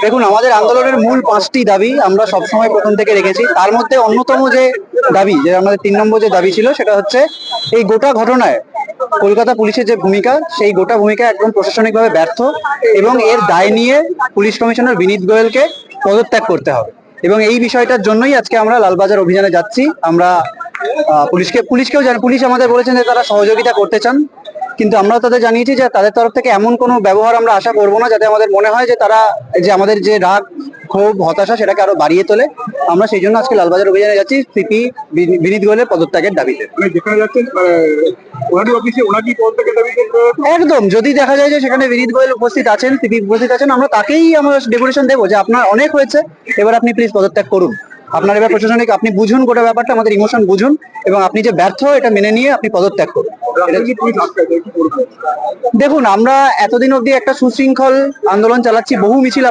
দেখুন, আমাদের আন্দোলনের মূল 5টি দাবি আমরা সবসময় প্রথম থেকে রেখেছি। তার মধ্যে অন্যতম যে দাবি, যে আমাদের 3 নম্বর যে দাবি ছিল, সেটা হচ্ছে এই গোটা ঘটনায় কলকাতা পুলিশের যে ভূমিকা, সেই গোটা ভূমিকা একদম প্রশাসনিকভাবে ব্যর্থ, এবং এর দায় নিয়ে পুলিশ কমিশনার বিনীত গোয়েলকে পদত্যাগ করতে হবে। এবং এই বিষয়টার জন্যই আজকে আমরা লালবাজার অভিযানে যাচ্ছি। আমরা পুলিশকেও জানি, পুলিশ আমাদের বলেছেন যে তারা সহযোগিতা করতে চান, কিন্তু আমরা তাদের জানিয়েছি যে তাদের তরফ থেকে এমন কোনো ব্যবহার আমরা আশা করব না যাতে আমাদের মনে হয় যে তারা, যে আমাদের যে রাগ, ক্ষোভ, হতাশা, সেটাকে আরো বাড়িয়ে তোলে। আমরা সেই জন্য আজকে লালবাজার অভিযানে যাচ্ছি সিপি বিনীত গোয়েলের পদত্যাগের দাবিতে। যেখানে যাচ্ছেন ওনারই অফিসে ওনাকেই পদত্যাগের দাবি করতে হবে। একদম, যদি দেখা যায় যে সেখানে বিনীত গোয়েল উপস্থিত আছেন, সিপি উপস্থিত আছেন, আমরা তাকেই আমরা ডেপুটেশন দেবো যে আপনার অনেক হয়েছে, এবার আপনি প্লিজ পদত্যাগ করুন। আপনার এবার প্রশাসনিক, আপনি বুঝুন গোটা ব্যাপারটা, আমাদের ইমোশন বুঝুন, এবং আপনি যে ব্যর্থ এটা মেনে নিয়ে আপনি পদত্যাগ করুন। দেখুন, আমরা এতদিন অবধি একটা সুশৃঙ্খল আন্দোলন চালাচ্ছি, বহু মিছিল